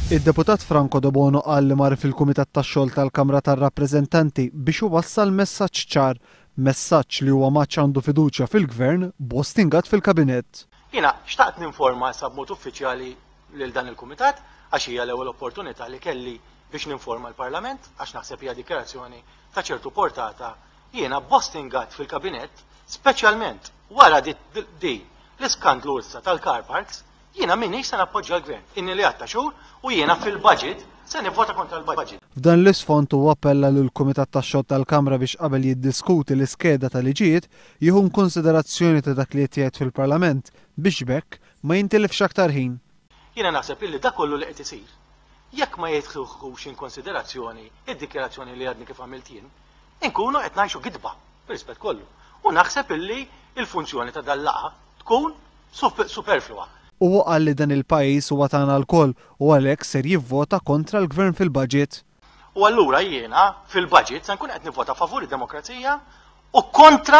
Id-deputat Franco De Bono qal li mar fil-Kumitat tax-Xogħol tal-Kamra tar-Rappreżentanti biex iwassal messaġġ ċar, messaġġ li huwa maċ għandu fiduċja fil-Gvern b'post ingat fil-Kabinett. Jiena xtaqt ninforma issa b'mod uffiċjali lil dan il-Kumitat għax hija l-ewwel opportunità li kelli biex ninforma l-Parlament għax naħseb hija dikjarazzjoni ta' ċertu portata. Jiena b'post ingat fil-Kabinett, speċjalment wara di l-iskandlu issa tal-car parks, jiena minix se nappoġġja l-Gvern. Inni li għatta xhur u jiena fil-budget se nivvota kontra l-budget. F'dan l-isfond huwa appella lil kumitat tax-Xogħol tal-Kamra biex qabel jiddiskuti l-iskeda tal-liġijiet jieħu konsiderazzjoni ta' dak li qed fil-Parlament biex bekk ma jintilifx aktar ħin. Jiena naħseb illi dak kollu li qed isir. Jekk ma jidħluhux in konsiderazzjoni id-dikjarazzjoni li għadni kif għamilt jien, inkunu qed ngħixu gidba b'rispett kollu. U naħseb illi il-funzjoni ta' dal-laqgħa tkun superflua. U qal li dan il-pajjiż huwa tagħna lkoll u għalhekk ser jivvota kontra l-Gvern fil-budget. U allura jiena fil-budget se nkun qed nivvota favur id-demokrazija u kontra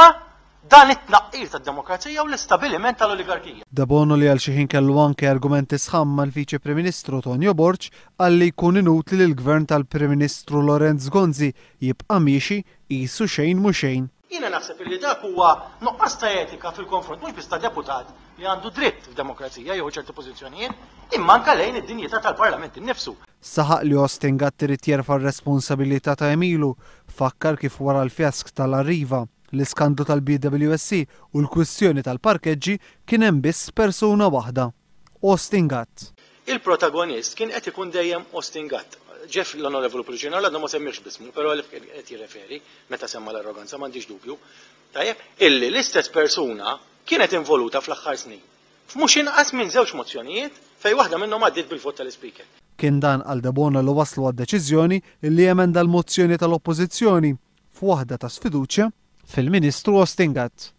dan it-tnaqqir tad-demokrazija u l-istabiliment tal-oligarkija. De Bono li għal xi ħin kellu anke argumenti sħam mal-Viċi Prim Ministru Tonio Borġ qal li jkun inutli li l-Gvern tal-Prim Ministru Lorenz Gonzi jibqa' miexi qisu xejn mhu xejn. Jiena naħseb li dak huwa nuqqas ta' etika fil-konfront mhux biss ta' deputat li għandu dritt f'demokrazija jew ċerti pożizzjonijiet, imma anke lejn id-dinjità tal-Parlament innifsu. Saħaq li Ostingat trid jerfa' r-responsabilità ta' emilu, fakkar kif wara l-fjask tal-Arriva, l-iskandlu tal-BWSC u l-kwistjoni tal-parkeġġi kien hemm biss persuna waħda, Ostingat. Il-protagonist kien qed ikun dejjem Ostingat. Ġef l-Onorevoli Proġinal għadna ma semmix bismu, però qed jirreferi meta semma l-arroganza m'għandix dubju. Tajjeb, illi l-istess persuna kienet involuta fl-aħħar snin. F'mhux inqas minn żewġ mozzjonijiet fejn waħda minnhom għaddiet bil-vot tal-Ispeaker. Kien dan għal De Bono li waslu għad-deċiżjoni li emenda l-mozzjoni tal-Oppożizzjoni f'waħda ta' sfiduċja fil-Ministru Ostingat.